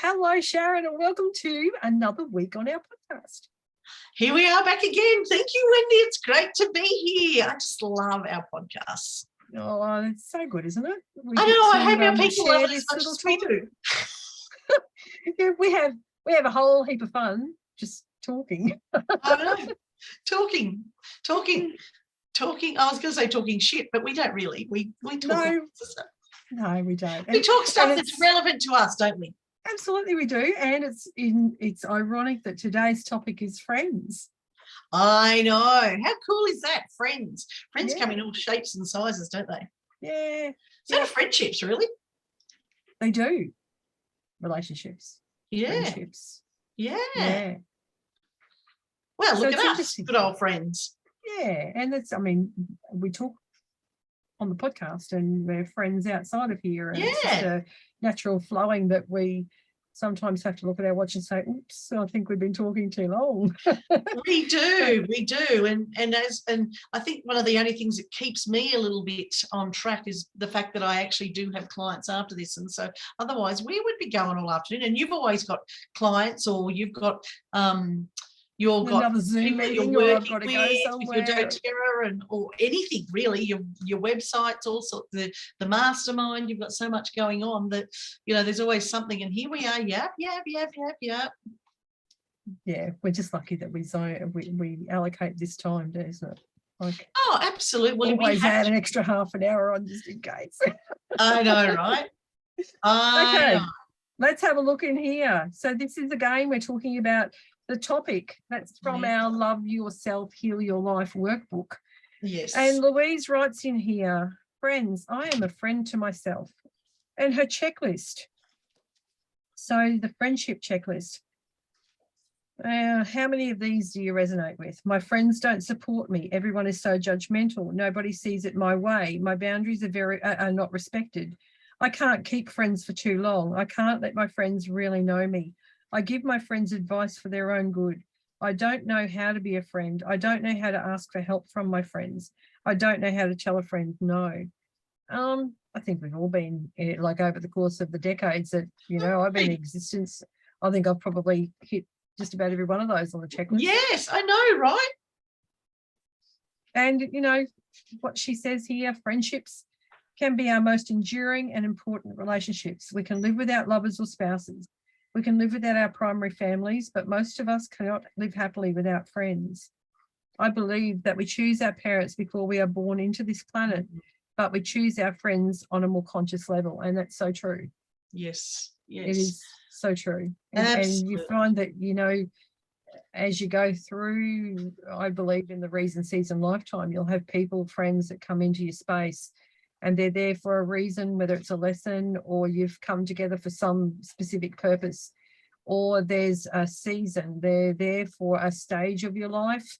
Hello, Sharon, and welcome to another week on our podcast. Here we are back again. Thank you, Wendy. It's great to be here. I just love our podcasts. Oh, it's so good, isn't it? I know. I hope our people love it as much as we do. Yeah, we have a whole heap of fun just talking. I know. Talking. I was going to say talking shit, but we don't really. We talk. No, we don't. We talk stuff that's relevant to us, don't we? Absolutely, we do. And it's ironic that today's topic is friends. I know. How cool is that? Friends come in all shapes and sizes, don't they? Yeah. So do friendships, really. They do. Relationships. Yeah. Friendships. Yeah. Well, look at us, good old friends. Yeah, and we talk on the podcast and we're friends outside of here, and it's just a natural flowing that we sometimes have to look at our watch and say, oops, I think we've been talking too long. We do. And I think one of the only things that keeps me a little bit on track is the fact that I actually do have clients after this. And so otherwise we would be going all afternoon, and you've always got clients, or you've got you've got another Zoom meeting, or I've got to go somewhere. With your doTERRA or anything really, your websites, all sorts, the mastermind. You've got so much going on that there's always something. And here we are, yep. Yeah, we're just lucky that we allocate this time, isn't it? Like, absolutely. Well, always add an extra half an hour on just in case. I know, right? Okay, let's have a look in here. So this is again, we're talking about the topic that's from our Love Yourself, Heal Your Life workbook. Yes. And Louise writes in here, friends, I am a friend to myself. And her checklist. So the friendship checklist. How many of these do you resonate with? My friends don't support me. Everyone is so judgmental. Nobody sees it my way. My boundaries are not respected. I can't keep friends for too long. I can't let my friends really know me. I give my friends advice for their own good. I don't know how to be a friend. I don't know how to ask for help from my friends. I don't know how to tell a friend no. I think we've all been, like, over the course of the decades that, I've been in existence. I think I've probably hit just about every one of those on the checklist. Yes, I know, right? And, what she says here, friendships can be our most enduring and important relationships. We can live without lovers or spouses. We can live without our primary families, but most of us cannot live happily without friends. I believe that we choose our parents before we are born into this planet, but we choose our friends on a more conscious level, and that's so true. Yes. It is so true. And you find that, as you go through, I believe in the reason, season, lifetime, you'll have people, friends that come into your space, and they're there for a reason, whether it's a lesson or you've come together for some specific purpose, or there's a season. They're there for a stage of your life,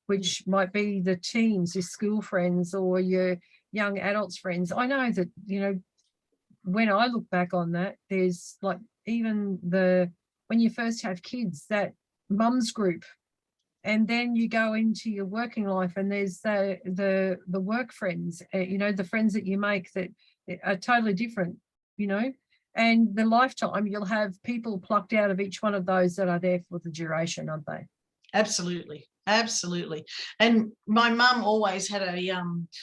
which might be the teens, your school friends, or your young adults friends. I know that, when I look back on that, there's like even when you first have kids, that mums group. And then you go into your working life, and there's the work friends, the friends that you make that are totally different, and the lifetime, you'll have people plucked out of each one of those that are there for the duration, aren't they? Absolutely. And my mum always had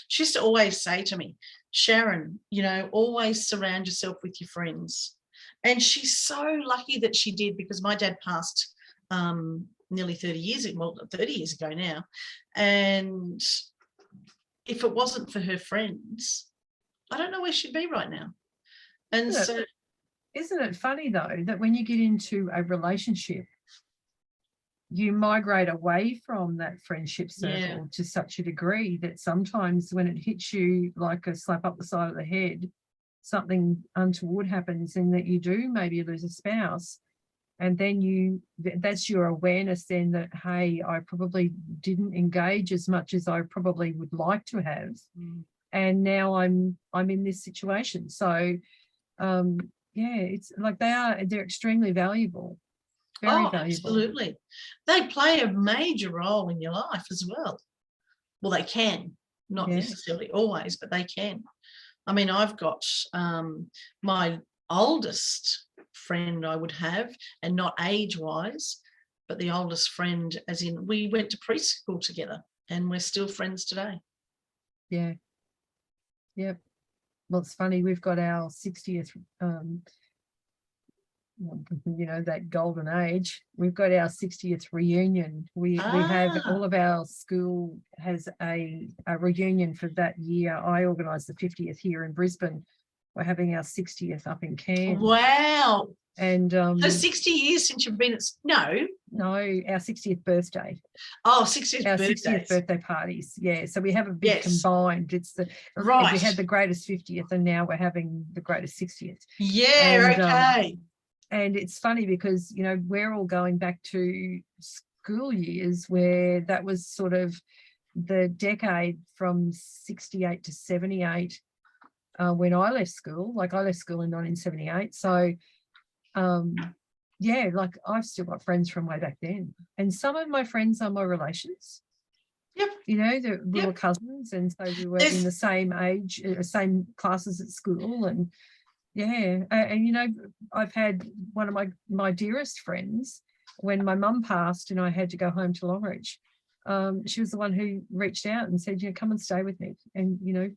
she used to always say to me, Sharon, always surround yourself with your friends. And she's so lucky that she did, because my dad passed nearly 30 years ago now. And if it wasn't for her friends, I don't know where she'd be right now. And isn't it funny though, that when you get into a relationship, you migrate away from that friendship circle to such a degree that sometimes when it hits you like a slap up the side of the head, something untoward happens, and that you do maybe lose a spouse. And then that's your awareness then that, hey, I probably didn't engage as much as I probably would like to have. And now I'm in this situation. So, it's like they're extremely valuable. Very valuable. Absolutely. They play a major role in your life as well. Well, they can, not necessarily always, but they can. I mean, I've got my oldest friend I would have, and not age-wise, but the oldest friend, as in we went to preschool together and we're still friends today. Yeah. Yep. Well, it's funny, we've got our 60th, that golden age. We've got our 60th reunion. We have, all of our school has a reunion for that year. I organised the 50th here in Brisbane. We're having our 60th up in Cairns. Wow. And so 60 years since you've been at our 60th birthday. Oh, 60th our birthdays. 60th birthday parties. Yeah, so we have a big combined. It's the right. We had the greatest 50th, and now we're having the greatest 60th. Yeah, and, okay. And it's funny because we're all going back to school years where that was sort of the decade from 68 to 78 when I left school. Like, I left school in 1978, so like, I've still got friends from way back then, and some of my friends are my relations. Yep. We were cousins, and so we were in the same age, same classes at school, and I've had one of my dearest friends, when my mum passed and I had to go home to Longreach, she was the one who reached out and said, come and stay with me, and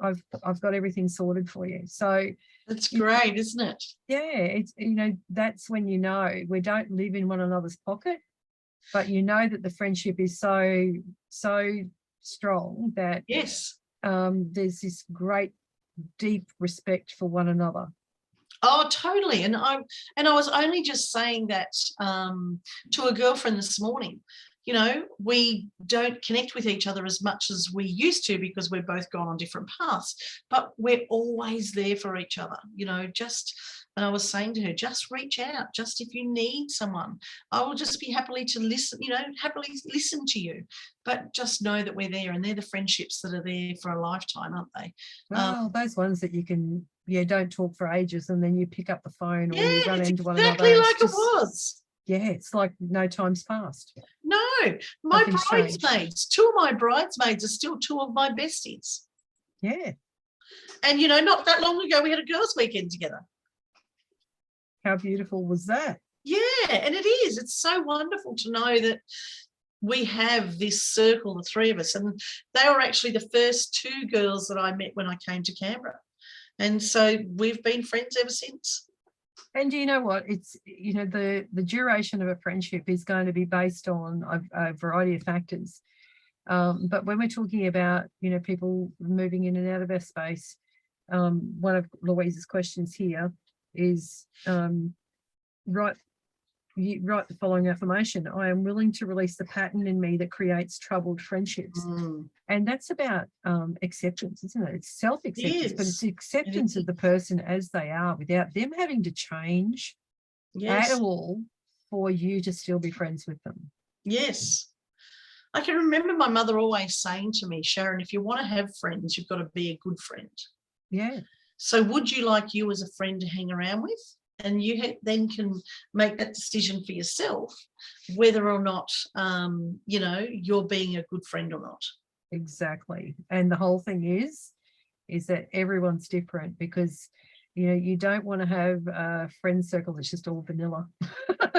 I've got everything sorted for you. So that's great, isn't it? Yeah, it's that's when we don't live in one another's pocket, but that the friendship is so strong that there's this great deep respect for one another. Oh, totally. And I was only just saying that to a girlfriend this morning. We don't connect with each other as much as we used to because we've both gone on different paths, but we're always there for each other. And I was saying to her, just reach out, just if you need someone. I will just be happily to listen, happily listen to you, but just know that we're there, and they're the friendships that are there for a lifetime, aren't they? Well, those ones that you can, don't talk for ages, and then you pick up the phone or you run into one another. Exactly like it was. Yeah, it's like no time's passed. No, my bridesmaids, two of my bridesmaids are still two of my besties. Yeah. And, not that long ago, we had a girls' weekend together. How beautiful was that? Yeah, and it is. It's so wonderful to know that we have this circle, the three of us. And they were actually the first two girls that I met when I came to Canberra. And so we've been friends ever since. And you know what? It's, the duration of a friendship is going to be based on a variety of factors. But when we're talking about, people moving in and out of our space, one of Louise's questions here is, write the following affirmation: I am willing to release the pattern in me that creates troubled friendships. And that's about acceptance, isn't it? It's self-acceptance, but it's acceptance of the person as they are without them having to change at all for you to still be friends with them. Yes. I can remember my mother always saying to me, Sharon, if you want to have friends, you've got to be a good friend. Yeah. So would you like you as a friend to hang around with? And you then can make that decision for yourself, whether or not, you're being a good friend or not. Exactly. And the whole thing is that everyone's different, because, you don't want to have a friend circle that's just all vanilla.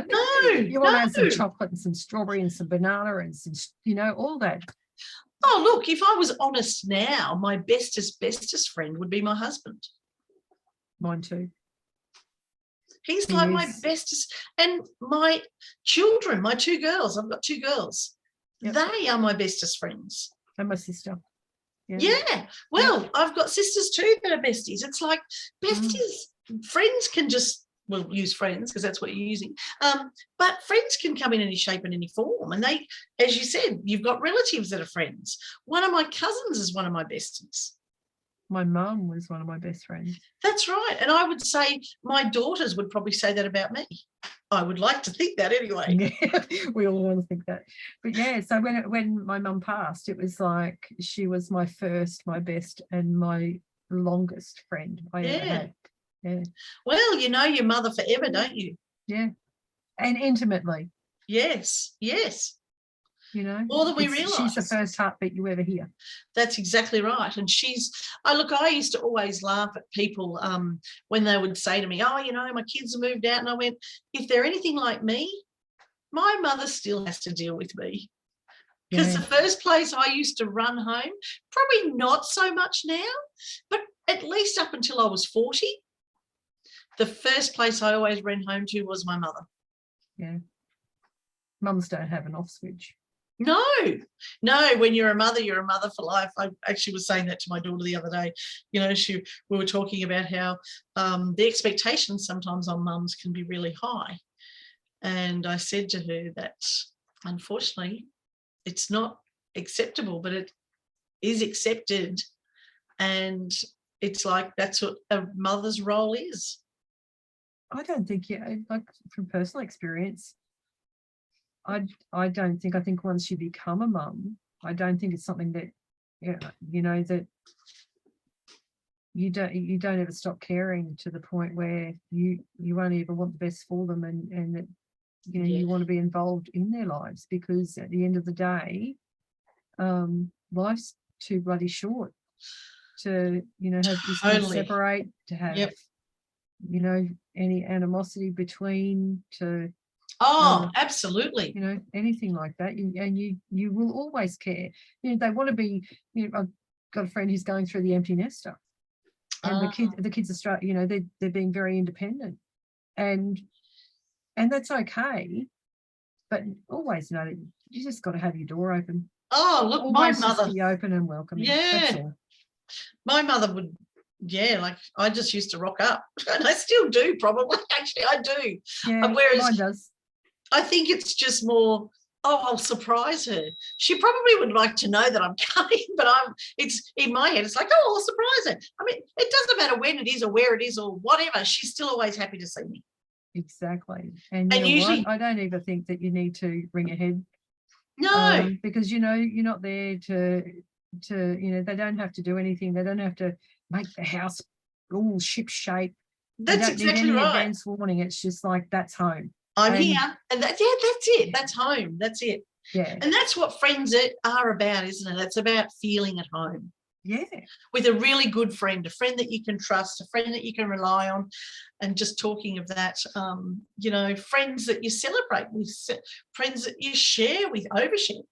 No. You want to have some chocolate and some strawberry and some banana and some, all that. Oh, look, if I was honest now, my bestest friend would be my husband. Mine too. He's like my bestest. And my children, my two girls, I've got two girls. Yep. They are my bestest friends. And my sister. Yeah. Well, I've got sisters too that are besties. It's like besties, friends can just, use friends because that's what you're using. But friends can come in any shape and any form. And they, as you said, you've got relatives that are friends. One of my cousins is one of my besties. My mum was one of my best friends. That's right. And I would say my daughters would probably say that about me. I would like to think that anyway. Yeah, we all want to think that. But yeah, so when my mum passed, it was like she was my first, my best, and my longest friend I ever had. Yeah. Well, you know your mother forever, don't you? Yeah. And intimately. Yes, yes. you know. More than we She's the realise. first heartbeat you ever hear. That's exactly right. And I used to always laugh at people when they would say to me, oh, you know, my kids have moved out. And I went, if they're anything like me, my mother still has to deal with me. Because the first place I used to run home, probably not so much now, but at least up until I was 40, the first place I always ran home to was my mother. Yeah. Mums don't have an off switch. No, when you're a mother for life. I actually was saying that to my daughter the other day. You know, we were talking about how the expectations sometimes on mums can be really high. And I said to her that, unfortunately, it's not acceptable, but it is accepted. And it's like that's what a mother's role is. I don't think, like from personal experience, I don't think, I think once you become a mum, I don't think it's something that, you know, that you don't ever stop caring to the point where you only ever want the best for them, and that, you know, you want to be involved in their lives, because at the end of the day, life's too bloody short to, you know, have distance, separate, to have, you know, any animosity between, to absolutely, you know, anything like that. And you will always care. You know, they want to be, you know, I've got a friend who's going through the empty nester, and the kids are, you know, they're being very independent, and that's okay, but always know that you just got to have your door open. Oh, look, always my mother, just be open and welcoming. That's all. My mother would, like I just used to rock up, and I still do, probably. Actually, I do. Yeah, whereas mine does. I think it's just more, I'll surprise her. She probably would like to know that I'm coming, but it's in my head, it's like, oh, I'll surprise her. I mean, it doesn't matter when it is or where it is or whatever. She's still always happy to see me. Exactly. And usually, I don't even think that you need to ring ahead. No. Because, you know, you're not there to, you know, they don't have to do anything. They don't have to make the house all ship shape. That's exactly right. Advance warning. It's just like, that's home. I'm here, and that's it. That's home. That's it. Yeah. And that's what friends are about, isn't it? It's about feeling at home. Yeah. With a really good friend, a friend that you can trust, a friend that you can rely on. And just talking of that, you know, friends that you celebrate with, friends that you share with, overshare.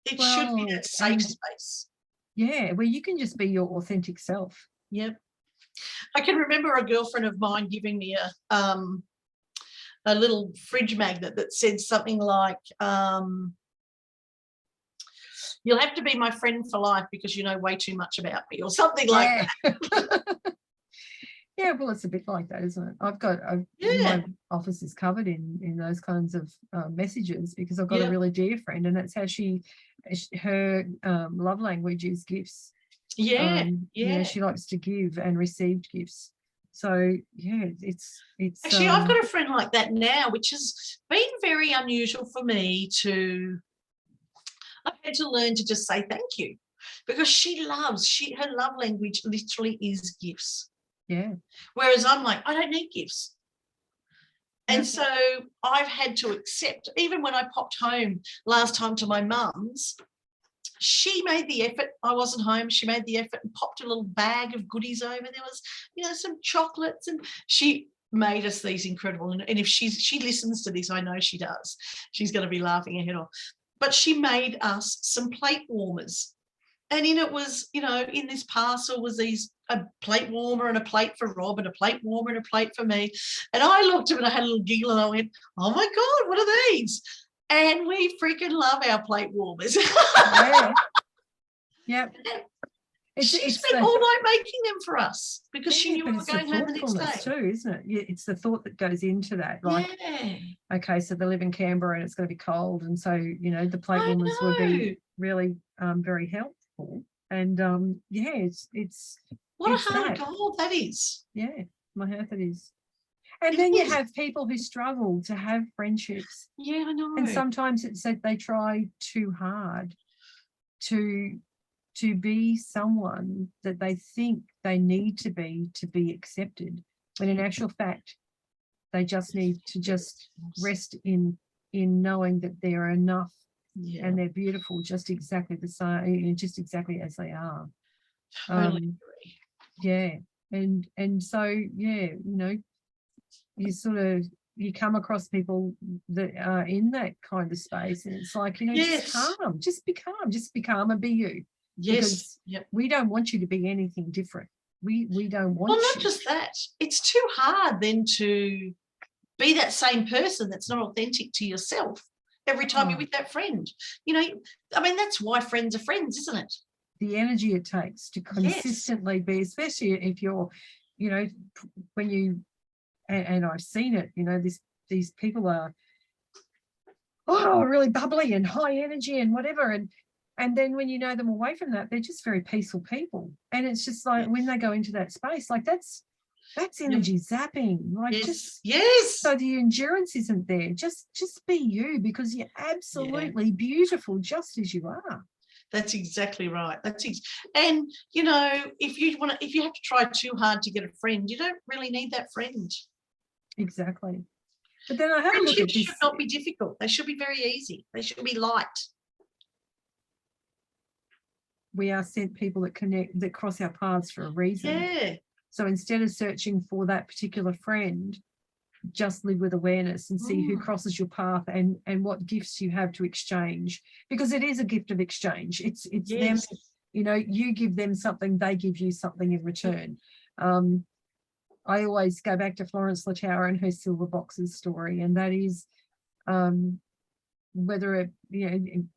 It should be that safe space. Yeah, where you can just be your authentic self. Yep. I can remember a girlfriend of mine giving me a little fridge magnet that said something like, you'll have to be my friend for life because you know way too much about me, or something like that. Yeah, well, it's a bit like that, isn't it? I've got my office is covered in those kinds of messages, because I've got a really dear friend, and that's how her love language is gifts. Yeah. You know, she likes to give and receive gifts. So yeah, it's actually, I've got a friend like that now, which has been very unusual for me to. I've had to learn to just say thank you, because her love language literally is gifts. Yeah. Whereas I'm like, I don't need gifts. And so I've had to accept, even when I popped home last time to my mum's, she made the effort. I wasn't home. She made the effort and popped a little bag of goodies over. There was, you know, some chocolates, and she made us these incredible. And if she listens to this, I know she does. She's going to be laughing her head off. But she made us some plate warmers. And in it was, you know, in this parcel was a plate warmer and a plate for Rob and a plate warmer and a plate for me. And I looked at it and I had a little giggle and I went, oh my God, what are these? And we freaking love our plate warmers. Yep. She spent all night making them for us because she knew we were going home the next day. Too, isn't it? It's the thought that goes into that. Like, okay, so they live in Canberra and it's going to be cold, and so, you know, the plate warmers would be really very helpful. And it's what a heart of gold that is. Yeah, my heart it is. And then you have people who struggle to have friendships. Yeah, I know. And sometimes it's that they try too hard to be someone that they think they need to be accepted, when in actual fact they just need to just rest in knowing that there are enough Yeah. and they're beautiful, just exactly the same, just exactly as they are. Totally agree. Yeah, and so yeah, you sort of come across people that are in that kind of space, and it's like, Yes. just be calm and be you. Yes. Because Yep. we don't want you to be anything different. We don't want Well, not you. just that. It's too hard then to be that same person that's not authentic to yourself every time you're with that friend. That's why friends are friends, isn't it? The energy it takes to consistently be, especially if you're, when you, and I've seen it, these people are, really bubbly and high energy and whatever. And then when you know them away from that, they're just very peaceful people. And it's just like when they go into that space, like that's energy zapping. Like yes. So the endurance isn't there. Just be you, because you're absolutely beautiful just as you are. That's exactly right. And if you have to try too hard to get a friend, you don't really need that friend. Exactly. But then I have a look at this. Friendships should not be difficult. They should be very easy. They should be light. We are sent people that cross our paths for a reason. Yeah. So instead of searching for that particular friend, just live with awareness and see who crosses your path and what gifts you have to exchange, because it is a gift of exchange. It's them, you give them something, they give you something in return. I always go back to Florence Latauer and her silver boxes story, and that is whether it,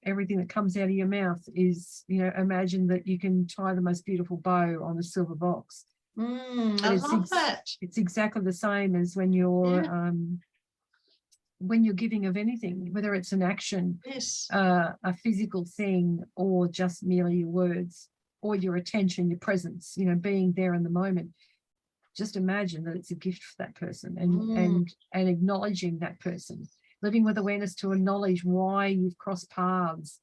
everything that comes out of your mouth is, imagine that you can tie the most beautiful bow on a silver box. I love that. It's exactly the same as when you're giving of anything, whether it's an action, a physical thing, or just merely your words or your attention, your presence, being there in the moment. Just imagine that it's a gift for that person, and acknowledging that person, living with awareness to acknowledge why you've crossed paths.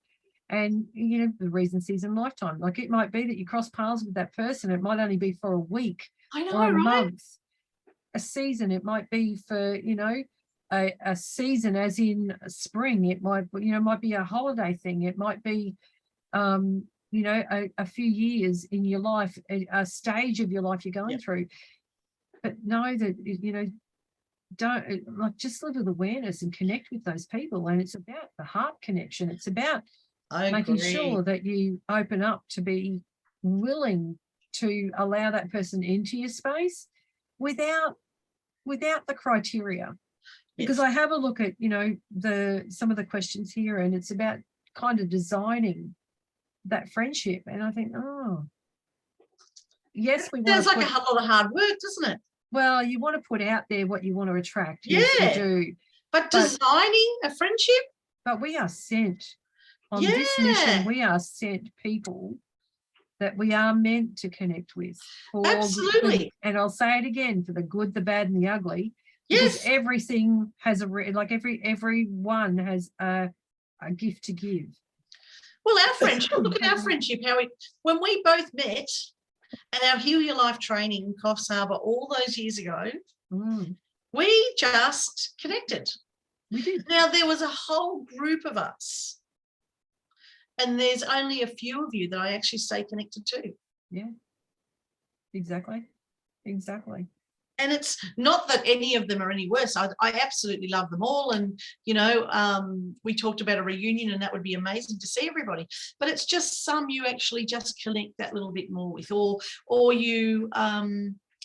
And, the reason, season, lifetime. Like, it might be that you cross paths with that person. It might only be for a week or a month. A season, it might be for, a season as in spring. It might, might be a holiday thing. It might be, a few years in your life, a stage of your life you're going through. But know that, don't, just live with awareness and connect with those people. And it's about the heart connection. It's about making sure that you open up to be willing to allow that person into your space without the criteria. Because I have a look at, some of the questions here, and it's about kind of designing that friendship. And I think, yes, we want to. Sounds like a lot of hard work, doesn't it? Well, you want to put out there what you want to attract. Yes, you do. But designing a friendship? But we are sent on this mission. We are sent people that we are meant to connect with. Absolutely. And I'll say it again, for the good, the bad, and the ugly. Because everything has everyone has a gift to give. Well, our friendship, look at our friendship, when we both met at our Heal Your Life training in Coffs Harbour all those years ago, we just connected. We did. Now, there was a whole group of us, and there's only a few of you that I actually stay connected to. Yeah, exactly. And it's not that any of them are any worse. I absolutely love them all. And, we talked about a reunion, and that would be amazing to see everybody. But it's just some you actually just connect that little bit more with, or you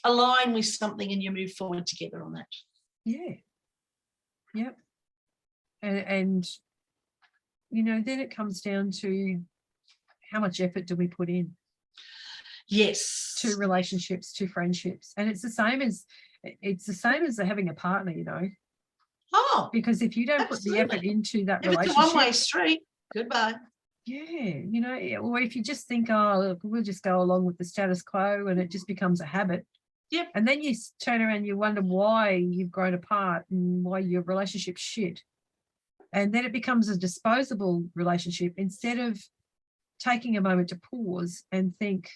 align with something and you move forward together on that. Yeah. Yep. And then it comes down to how much effort do we put in? Yes. To relationships, to friendships. And it's the same as having a partner, Oh, because if you don't put the effort into that relationship, it's a one-way street. Goodbye. Yeah, or if you just think, look, we'll just go along with the status quo, and it just becomes a habit. Yep. And then you turn around and you wonder why you've grown apart and why your relationship's shit. And then it becomes a disposable relationship, instead of taking a moment to pause and think,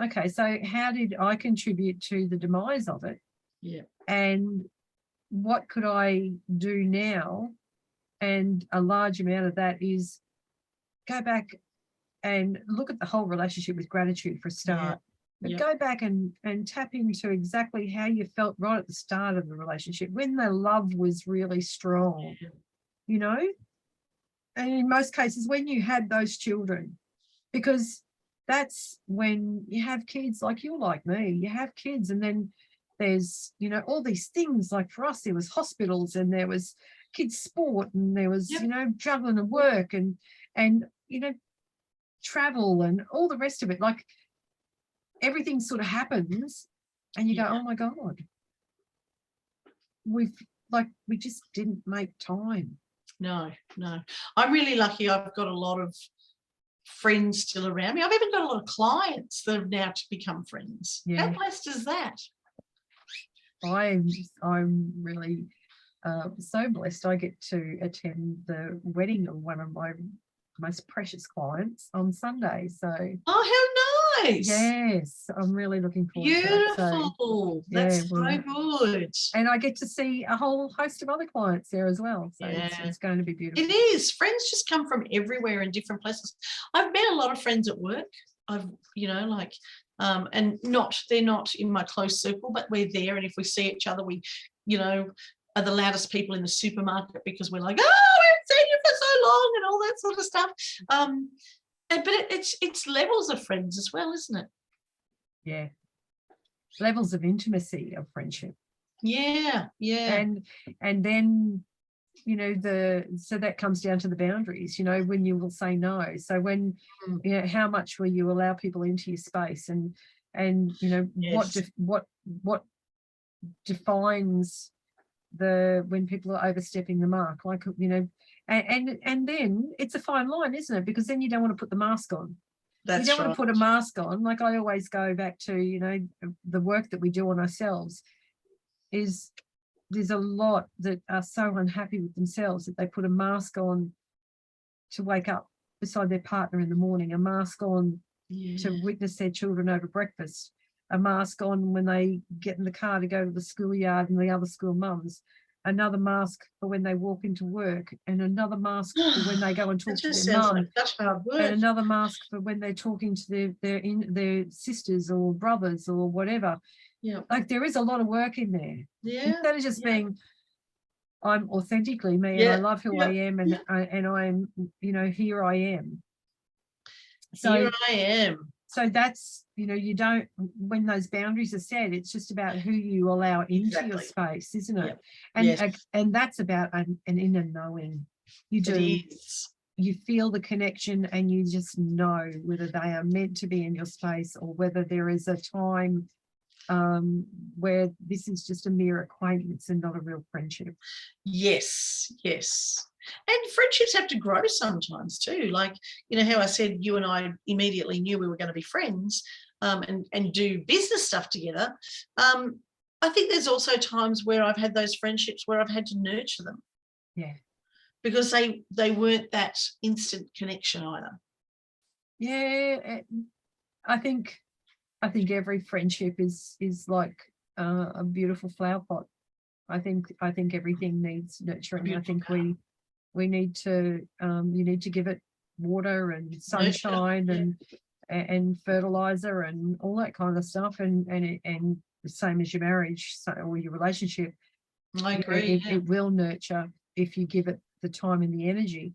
okay, so how did I contribute to the demise of it? Yeah. And what could I do now? And a large amount of that is go back and look at the whole relationship with gratitude for a start. But Yep. go back and tap into exactly how you felt right at the start of the relationship, when the love was really strong, you know? And in most cases, when you had those children, because that's when you have kids, like you're like me, you have kids, and then there's, you know, all these things. Like for us, there was hospitals, and there was kids sport, and there was, Yep. you know, juggling and work, and you know, travel and all the rest of it. Like everything sort of happens, and you go, oh my God, we just didn't make time. No. I'm really lucky. I've got a lot of friends still around me. I've even got a lot of clients that have now become friends. Yeah. How blessed is that? I'm really so blessed. I get to attend the wedding of one of my most precious clients on Sunday. So Oh, how nice. yes, I'm really looking forward to it. So, Beautiful. That's so good. and I get to see a whole host of other clients there as well. So Yeah. it's going to be beautiful. It is. Friends just come from everywhere in different places. I've met a lot of friends at work. I've, you know, like, and they're not in my close circle, but we're there. And if we see each other, we, you know, are the loudest people in the supermarket because we're like, oh, I haven't seen you for so long and all that sort of stuff. But it's levels of friends as well, isn't it? Yeah. Levels of intimacy of friendship. Yeah. And then, you know, so that comes down to the boundaries, you know, when you will say no. So when, you know, how much will you allow people into your space, and you know, Yes. what defines when people are overstepping the mark, like, you know, and then it's a fine line, isn't it? Because then you don't want to put the mask on. That's you don't right. want to put a mask on. Like I always go back to, you know, the work that we do on ourselves is there's a lot that are so unhappy with themselves that they put a mask on to wake up beside their partner in the morning, a mask on to witness their children over breakfast, a mask on when they get in the car to go to the schoolyard and the other school mums, another mask for when they walk into work, and another mask for when they go and talk to their mum, like such hard work. and another mask for when they're talking to their sisters or brothers or whatever. Yeah. Like there is a lot of work in there. Yeah. Instead of just being, I'm authentically me, and I love who I am, and I'm, you know, here I am. So here I am. So that's, you know, you don't, when those boundaries are set, it's just about who you allow into your space, isn't it? And that's about an inner knowing. You do. It is. You feel the connection, and you just know whether they are meant to be in your space, or whether there is a time where this is just a mere acquaintance and not a real friendship. Yes. And friendships have to grow sometimes too. Like, you know, how I said you and I immediately knew we were going to be friends and do business stuff together. I think there's also times where I've had those friendships where I've had to nurture them. Yeah. Because they weren't that instant connection either. Yeah. I think every friendship is like a beautiful flower pot. I think everything needs nurturing. I think we need to you need to give it water and sunshine and fertilizer and all that kind of stuff, and the same as your marriage or your relationship. I agree. It will nurture if you give it the time and the energy.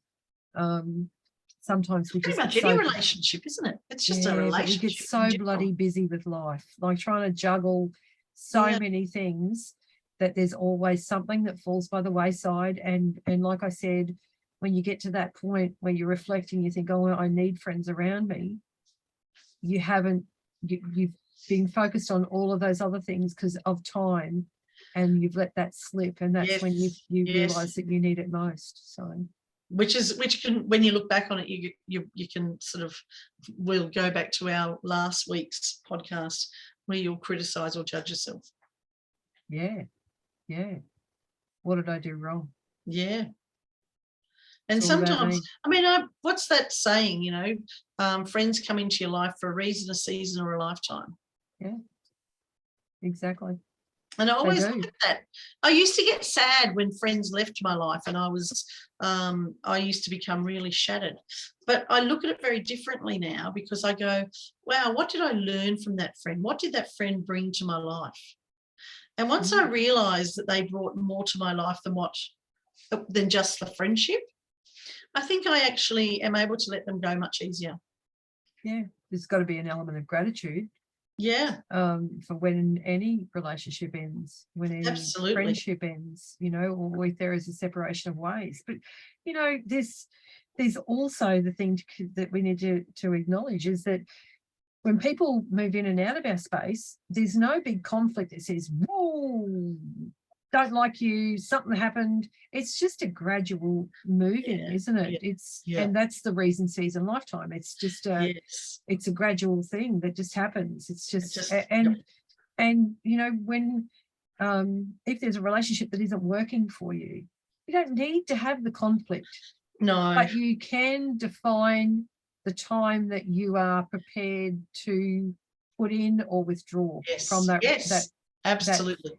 Sometimes we pretty just much any relationship, isn't it? It's just a relationship. We get so bloody busy with life, like trying to juggle so many things, that there's always something that falls by the wayside. And like I said, when you get to that point where you're reflecting, you think, oh, I need friends around me. You've been focused on all of those other things because of time, and you've let that slip, and that's when you realize that you need it most. So which can, when you look back on it, you can sort of, we'll go back to our last week's podcast where you'll criticize or judge yourself. Yeah. What did I do wrong? Yeah. And sometimes, I mean, what's that saying, you know, friends come into your life for a reason, a season, or a lifetime. Yeah, exactly. And I always do. look at that. I used to get sad when friends left my life, and I used to become really shattered. But I look at it very differently now, because I go, wow, what did I learn from that friend? What did that friend bring to my life? And once I realised that they brought more to my life than just the friendship, I think I actually am able to let them go much easier. Yeah, there's got to be an element of gratitude. Yeah. For when any relationship ends, when any Absolutely. friendship ends, you know, or if there is a separation of ways. But, you know, there's also the thing that we need to acknowledge is that when people move in and out of our space, there's no big conflict that says, whoa, don't like you, something happened. It's just a gradual moving, isn't it? And that's the reason season lifetime. It's just it's a gradual thing that just happens. It's just and you know, when if there's a relationship that isn't working for you, you don't need to have the conflict. No. But you can define the time that you are prepared to put in or withdraw from that. Yes, absolutely.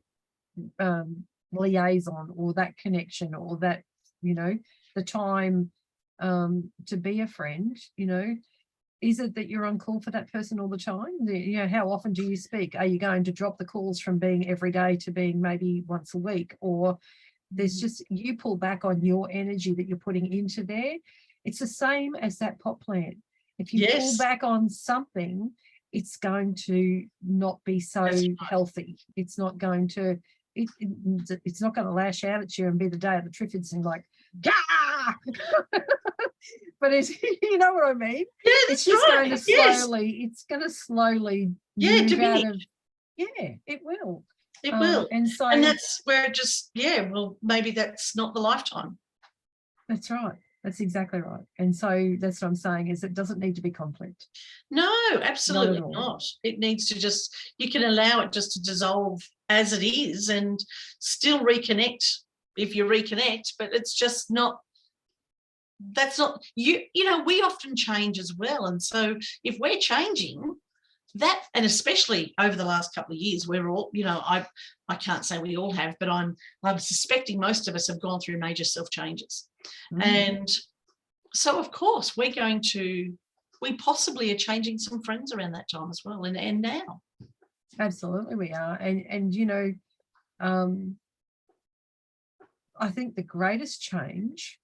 Liaison or that connection, or that, you know, the time to be a friend. You know, is it that you're on call for that person all the time? You know, how often do you speak? Are you going to drop the calls from being every day to being maybe once a week? Or there's just, you pull back on your energy that you're putting into there. It's the same as that pot plant. If you pull back on something, it's going to not be so healthy. It's not going to, it's not going to lash out at you and be the day of the Triffids and like, gah! But it's, you know what I mean? Yeah, it's just going to slowly, it's going to slowly move out of, it will. It will. And so, and that's where it just, well, maybe that's not the lifetime. That's right. That's exactly right. And so that's what I'm saying, is it doesn't need to be conflict. No, absolutely not. It needs to just, you can allow it just to dissolve as it is and still reconnect if you reconnect, but it's just not, that's not, you know, we often change as well. And so if we're changing, that, and especially over the last couple of years, we're all, you know, I can't say we all have, but I'm suspecting most of us have gone through major self changes. And so of course we possibly are changing some friends around that time as well, and now. Absolutely we are. And you know, I think the greatest change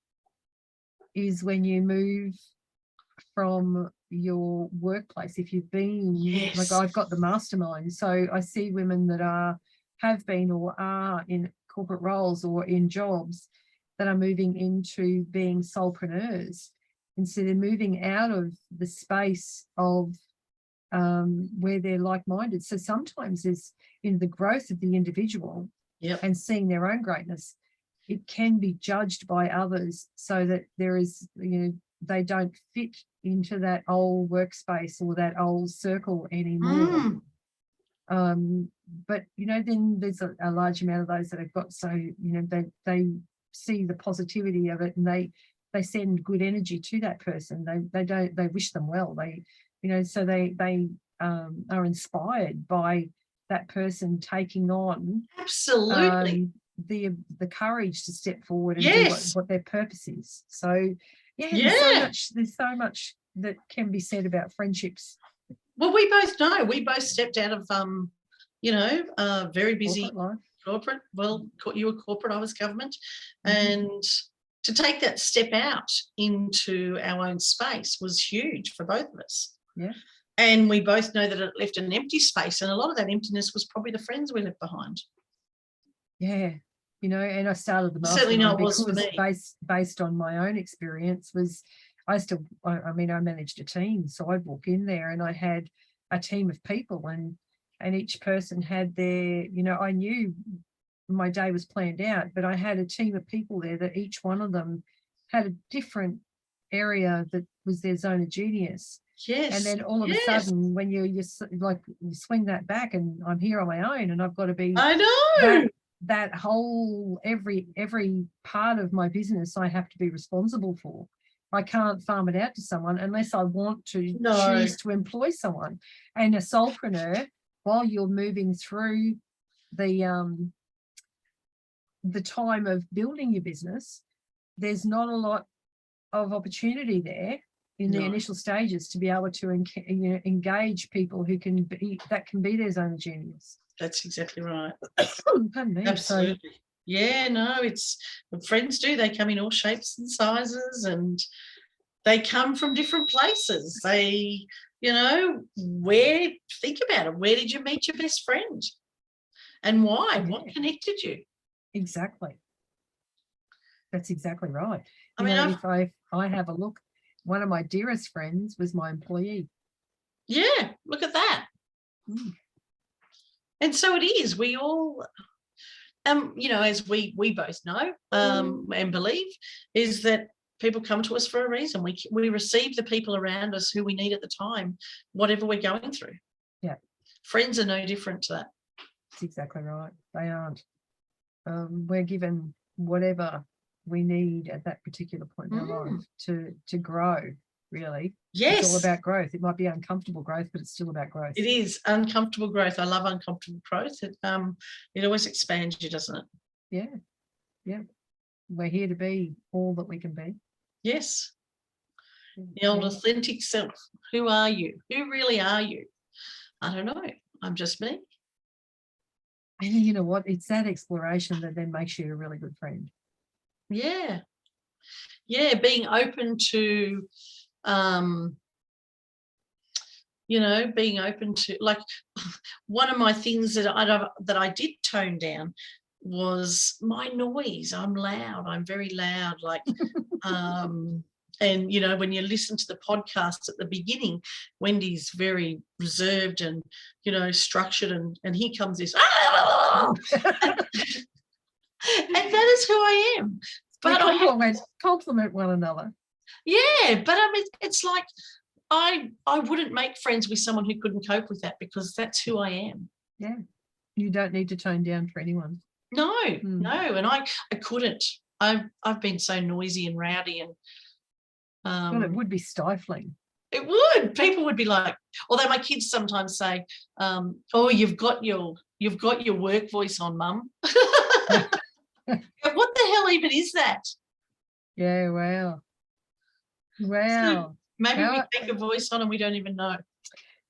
is when you move from your workplace. If you've been, like I've got the mastermind, so I see women that have been or are in corporate roles or in jobs that are moving into being solopreneurs. And so they're moving out of the space of where they're like-minded. So sometimes it's in the growth of the individual and seeing their own greatness, it can be judged by others, so that there is, you know, they don't fit into that old workspace or that old circle anymore. But you know, then there's a large amount of those that have got, so you know, they see the positivity of it, and they send good energy to that person. They wish them well. They, you know, so they are inspired by that person taking on the courage to step forward and do what their purpose is. So there's so much that can be said about friendships. Well, we both know, we both stepped out of you know, very busy corporate. Well, you were corporate, I was government. And to take that step out into our own space was huge for both of us. And we both know that it left an empty space, and a lot of that emptiness was probably the friends we left behind. You know, and I started the certainly not was for me. Based on my own experience. Was I managed a team, so I'd walk in there and I had a team of people, and each person had their, you know, I knew my day was planned out, but I had a team of people there that each one of them had a different area that was their zone of genius. And then all of a sudden, when you like swing that back, and I'm here on my own, and I've got to be, I know that whole, every part of my business I have to be responsible for. I can't farm it out to someone unless I want to choose to employ someone. And a solopreneur, while you're moving through the time of building your business, there's not a lot of opportunity there in the initial stages to be able to engage people who can be their zone of genius. That's exactly right. Pardon me. Absolutely. Yeah, no, it's friends do. They come in all shapes and sizes, and they come from different places. They, think about it. Where did you meet your best friend? And why? Yeah. What connected you? Exactly. That's exactly right. If I have a look, one of my dearest friends was my employee. Yeah, look at that. Mm. And so it is. We all, as we both know and believe, is that people come to us for a reason. We receive the people around us who we need at the time, whatever we're going through. Yeah. Friends are no different to that. That's exactly right. They aren't. We're given whatever we need at that particular point in our life to grow, really. Yes. It's all about growth. It might be uncomfortable growth, but it's still about growth. It is uncomfortable growth. I love uncomfortable growth. It always expands you, doesn't it? Yeah. Yeah. We're here to be all that we can be. Yes. The old authentic self. Who are you? Who really are you? I don't know. I'm just me. And you know what? It's that exploration that then makes you a really good friend. Yeah. Yeah, being open to, being open to, like, one of my things that I did tone down was my noise. I'm loud. I'm very loud. Like, and, when you listen to the podcast at the beginning, Wendy's very reserved and, structured, and here comes this. And that is who I am. But compliment one another. Yeah, but it's like I wouldn't make friends with someone who couldn't cope with that, because that's who I am. Yeah, you don't need to tone down for anyone. No, and I couldn't. I've been so noisy and rowdy, and well, it would be stifling. It would. People would be like, although my kids sometimes say, "Oh, you've got your work voice on, Mum." What the hell even is that? Yeah, wow. So maybe we take a voice on and we don't even know.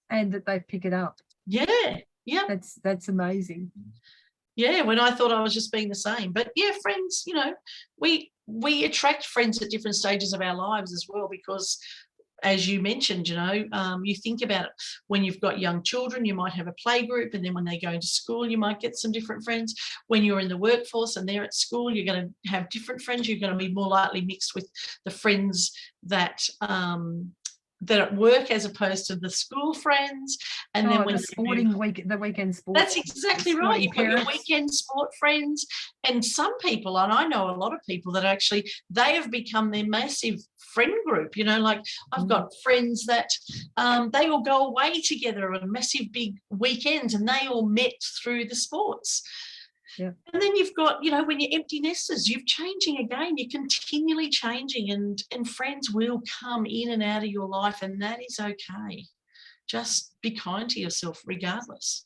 And that they pick it up. Yeah. That's amazing. Yeah, when I thought I was just being the same. But yeah, friends, we attract friends at different stages of our lives as well, because as you mentioned, you think about it. When you've got young children, you might have a play group, and then when they go into school, you might get some different friends. When you're in the workforce and they're at school, you're going to have different friends. You're going to be more likely mixed with the friends that at work, as opposed to the school friends. And then when the weekend sport. That's exactly right. You've got your weekend sport friends, and some people, and I know a lot of people that actually they have become their massive friend group. Like I've got friends that they all go away together on massive big weekends, and they all met through the sports. Yeah. And then you've got, when you're empty nesters, you're changing again. You're continually changing, and friends will come in and out of your life, and that is okay. Just be kind to yourself regardless.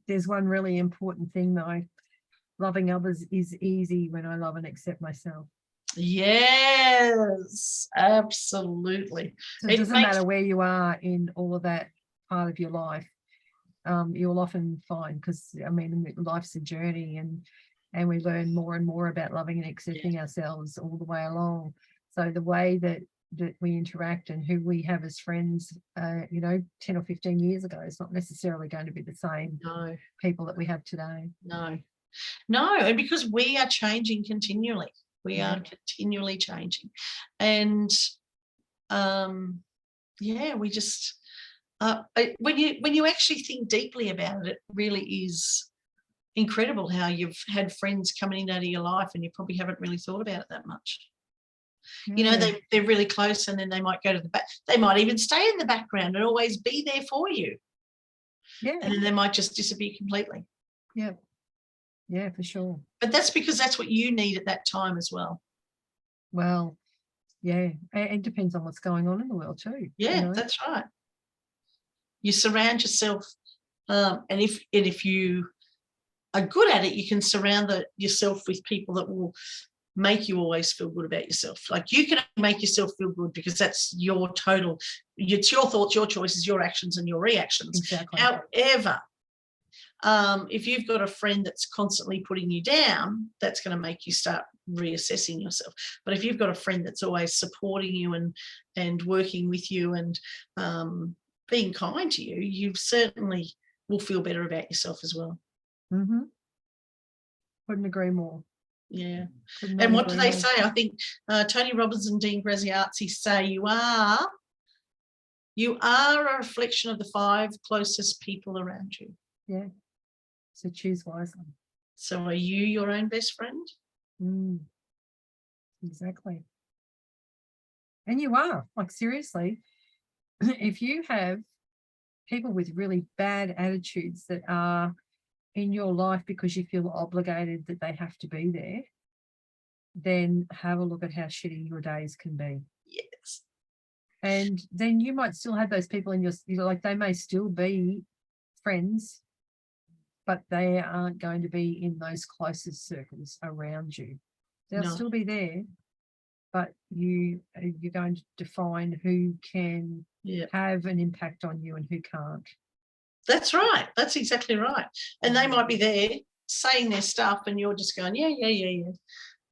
There's one really important thing, though. Loving others is easy when I love and accept myself. Yes, absolutely. So it doesn't matter where you are in all of that part of your life. You'll often find, because life's a journey, and we learn more and more about loving and accepting ourselves all the way along. So the way that we interact and who we have as friends 10 or 15 years ago is not necessarily going to be the same people that we have today. No, and because we are changing continually. We are continually changing, and we just when you actually think deeply about it, it really is incredible how you've had friends coming in out of your life and you probably haven't really thought about it that much. They're really close, and then they might go to the back. They might even stay in the background and always be there for you. Yeah, and then they might just disappear completely. Yeah, for sure. But that's because that's what you need at that time as well. Well, yeah, it depends on what's going on in the world too. Yeah, that's right. You surround yourself, and if you are good at it, you can surround yourself with people that will make you always feel good about yourself. Like, you can make yourself feel good because that's your total, it's your thoughts, your choices, your actions and your reactions. Exactly. However, if you've got a friend that's constantly putting you down, that's going to make you start reassessing yourself. But if you've got a friend that's always supporting you and working with you and being kind to you, you certainly will feel better about yourself as well. Mm-hmm. Couldn't agree more. Yeah. And what do they say? I think Tony Robbins and Dean Graziazzi say you are a reflection of the 5 closest people around you. Yeah. So choose wisely. So are you your own best friend? Exactly. And you are, like, seriously, if you have people with really bad attitudes that are in your life because you feel obligated that they have to be there, then have a look at how shitty your days can be. Yes. And then you might still have those people in your, like, they may still be friends, but they aren't going to be in those closest circles around you. They'll still be there, but you're going to define who can have an impact on you and who can't. That's right. That's exactly right. And they might be there saying their stuff and you're just going, yeah,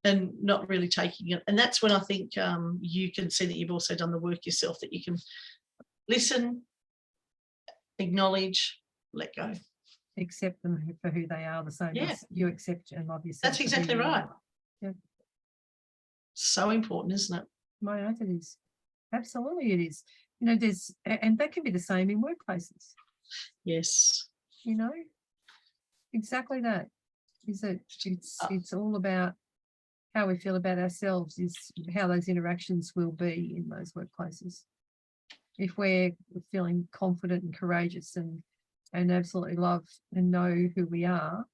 and not really taking it. And that's when I think you can see that you've also done the work yourself, that you can listen, acknowledge, let go. Accept them for who they are, the same as you accept and love yourself. That's exactly right. Yeah. So important, isn't it? My oath, it is. Absolutely, it is. You know, and that can be the same in workplaces. Yes. You know, exactly that. Is that it's all about how we feel about ourselves, is how those interactions will be in those workplaces. If we're feeling confident and courageous and absolutely love and know who we are,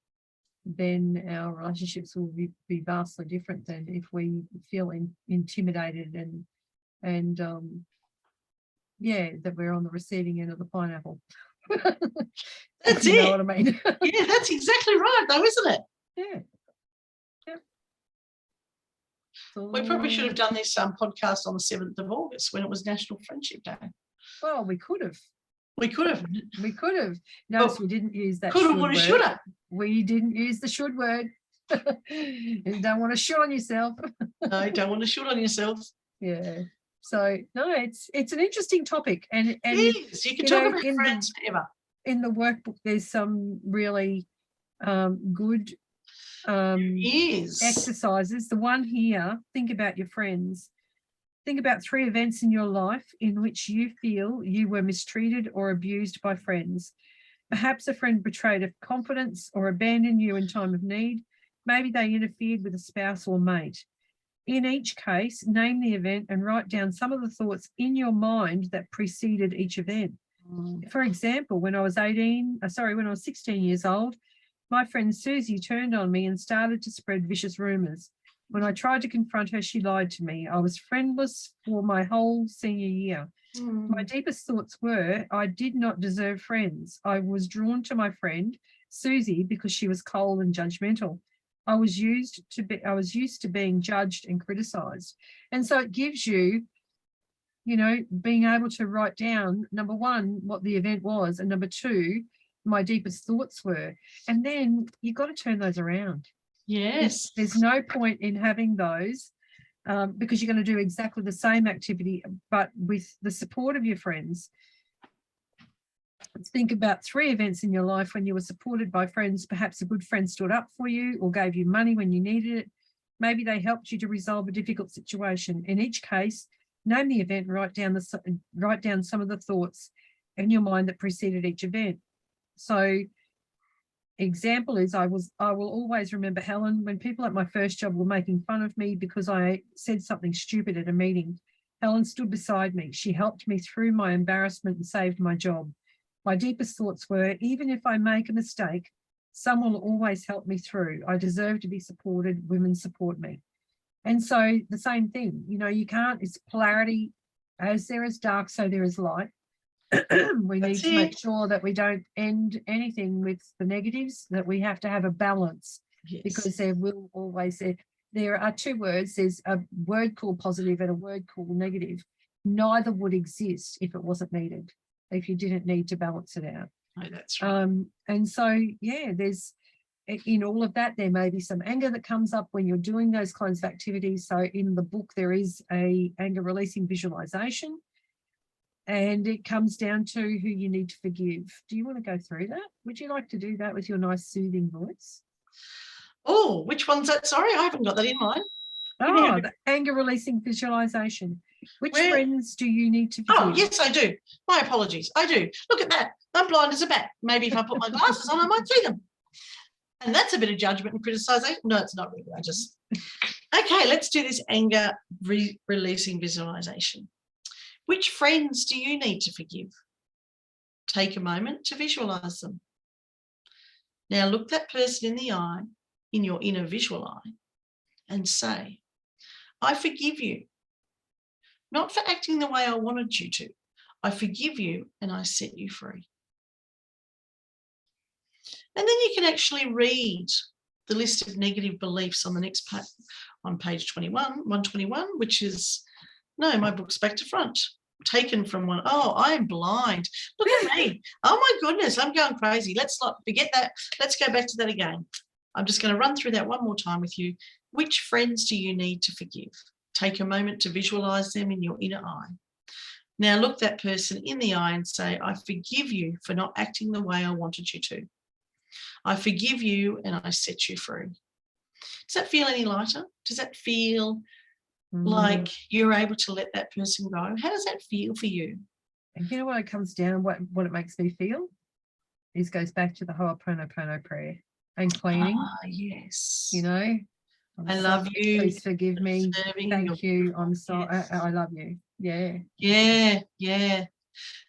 then our relationships will be vastly different than if we feel intimidated and that we're on the receiving end of the pineapple. That's you it. Know what I mean? Yeah, that's exactly right, though, isn't it? Yeah. So, we probably should have done this podcast on the 7th of August when it was National Friendship Day. Well, we could have. We could have. Notice we didn't use that should have, should word. We didn't use the should word. You don't want to shoot on yourself. No, you don't want to shoot on yourself. Yeah. So no, it's an interesting topic, and it is. You can talk about friends forever. In the workbook, there's some really good exercises. The one here: think about your friends. Think about 3 events in your life in which you feel you were mistreated or abused by friends. Perhaps a friend betrayed a confidence or abandoned you in time of need. Maybe they interfered with a spouse or mate. In each case, name the event and write down some of the thoughts in your mind that preceded each event. For example, when I was 16 years old, my friend Susie turned on me and started to spread vicious rumours. When I tried to confront her, she lied to me. I was friendless for my whole senior year. My deepest thoughts were, I did not deserve friends. I was drawn to my friend, Susie, because she was cold and judgmental. I was used to being judged and criticised. And so it gives you, being able to write down, number 1, what the event was, and number 2, my deepest thoughts were. And then you've got to turn those around. Yes. There's no point in having those because you're going to do exactly the same activity, but with the support of your friends. Think about 3 events in your life when you were supported by friends. Perhaps a good friend stood up for you or gave you money when you needed it. Maybe they helped you to resolve a difficult situation. In each case, name the event and write down some of the thoughts in your mind that preceded each event. So, example is, I will always remember Helen when people at my first job were making fun of me because I said something stupid at a meeting. Helen stood beside me. She helped me through my embarrassment and saved my job. My deepest thoughts were, even if I make a mistake, someone will always help me through. I deserve to be supported. Women support me. And so the same thing, you can't, it's polarity. As there is dark, so there is light. We need to make sure that we don't end anything with the negatives, that we have to have a balance. Yes. Because there will always, there are two words, there's a word called positive and a word called negative. Neither would exist if it wasn't needed, if you didn't need to balance it out. Oh, that's right. And so, yeah, there's, in all of that, there may be some anger that comes up when you're doing those kinds of activities. So in the book, there is a anger releasing visualization, and it comes down to who you need to forgive. Do you want to go through that? Would you like to do that with your nice soothing voice? Oh, which one's that? Sorry, I haven't got that in mind. Oh, the anger releasing visualization. Which friends do you need to forgive? Oh, yes, I do. My apologies. I do. Look at that. I'm blind as a bat. Maybe if I put my glasses on, I might see them. And that's a bit of judgment and criticisation. No, it's not really. I just... Okay, let's do this anger releasing visualization. Which friends do you need to forgive? Take a moment to visualize them. Now look that person in the eye, in your inner visual eye, and say, I forgive you, not for acting the way I wanted you to. I forgive you and I set you free. And then you can actually read the list of negative beliefs on the next page, on page 121, which is, no, my book's back to front, taken from one. Oh, I'm blind. Look at me. Oh my goodness, I'm going crazy. Let's not forget that. Let's go back to that again. I'm just going to run through that one more time with you. Which friends do you need to forgive? Take a moment to visualize them in your inner eye. Now look that person in the eye and say, I forgive you for not acting the way I wanted you to. I forgive you and I set you free. Does that feel any lighter? Does that feel like you're able to let that person go? How does that feel for you? And you know what it comes down, what it makes me feel is goes back to the Ho'oponopono prayer and cleaning. Ah, yes. You know, I love you. Please forgive me. Thank you. I'm sorry. Yes. I love you. Yeah. Yeah, yeah.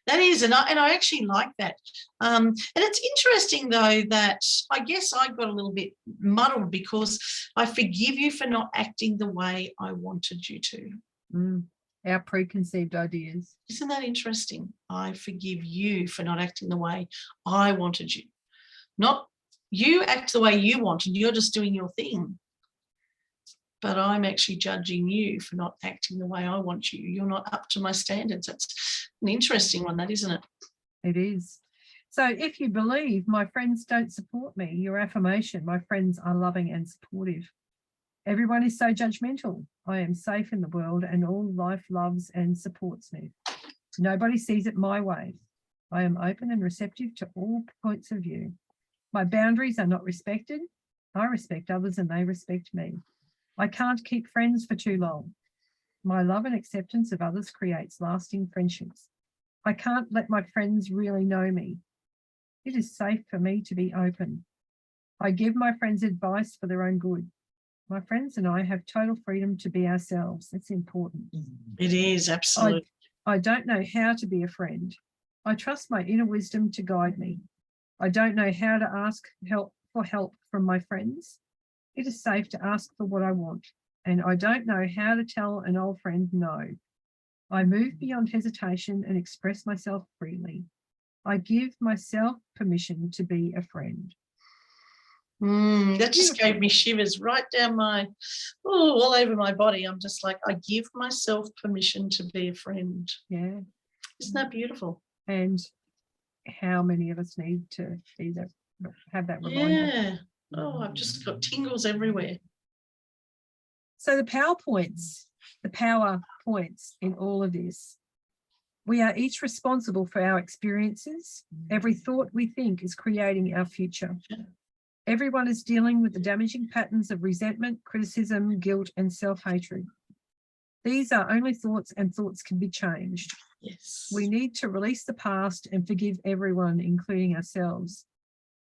That is, and I actually like that. And it's interesting though that I guess I got a little bit muddled because I forgive you for not acting the way I wanted you to. Our preconceived ideas. Isn't that interesting? I forgive you for not acting the way I wanted you. Not you act the way you want and you're just doing your thing. But I'm actually judging you for not acting the way I want you. You're not up to my standards. That's an interesting one, that, isn't it? It is. So if you believe my friends don't support me, your affirmation, my friends are loving and supportive. Everyone is so judgmental. I am safe in the world and all life loves and supports me. Nobody sees it my way. I am open and receptive to all points of view. My boundaries are not respected. I respect others and they respect me. I can't keep friends for too long. My love and acceptance of others creates lasting friendships. I can't let my friends really know me. It is safe for me to be open. I give my friends advice for their own good. My friends and I have total freedom to be ourselves. It's important. It is, absolutely. I don't know how to be a friend. I trust my inner wisdom to guide me. I don't know how to ask for help from my friends. It is safe to ask for what I want, and I don't know how to tell an old friend no. I move beyond hesitation and express myself freely. I give myself permission to be a friend. That just gave me shivers right down all over my body. I'm just like, I give myself permission to be a friend. Yeah. Isn't that beautiful? And how many of us need to have that reminder? Yeah. Oh, I've just got tingles everywhere. So the power points in all of this. We are each responsible for our experiences. Every thought we think is creating our future. Everyone is dealing with the damaging patterns of resentment, criticism, guilt, and self-hatred. These are only thoughts, and thoughts can be changed. Yes. We need to release the past and forgive everyone, including ourselves.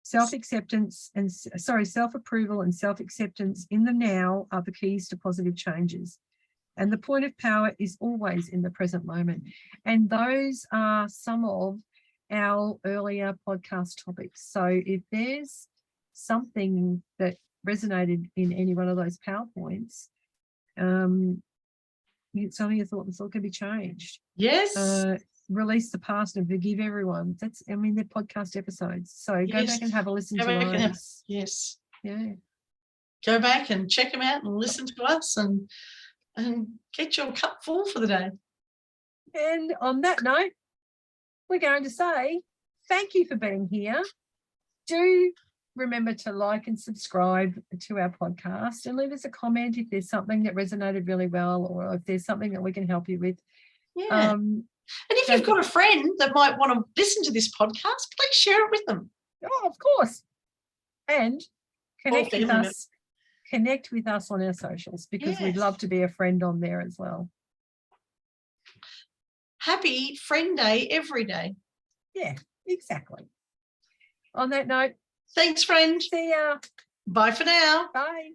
Self-approval and self-acceptance in the now are the keys to positive changes. And the point of power is always in the present moment. And those are some of our earlier podcast topics. So if there's something that resonated in any one of those PowerPoints, some of your thoughts can be changed. Yes. release the past and forgive everyone. That's, I mean, they're podcast episodes. So go Yes. back and have a listen Go to back and have- those. yes. Yeah. Go back and check them out and listen to us and get your cup full for the day. And on that note, we're going to say thank you for being here. Do remember to like and subscribe to our podcast and leave us a comment if there's something that resonated really well, or if there's something that we can help you with. Yeah. And if you've got a friend that might want to listen to this podcast, please share it with them. Oh, of course. And connect with family us. Connect with us on our socials, because we'd Yes. love to be a friend on there as well. Happy Friend Day every day. Yeah, exactly. On that note, Thanks, friend. see ya. Bye for now. Bye.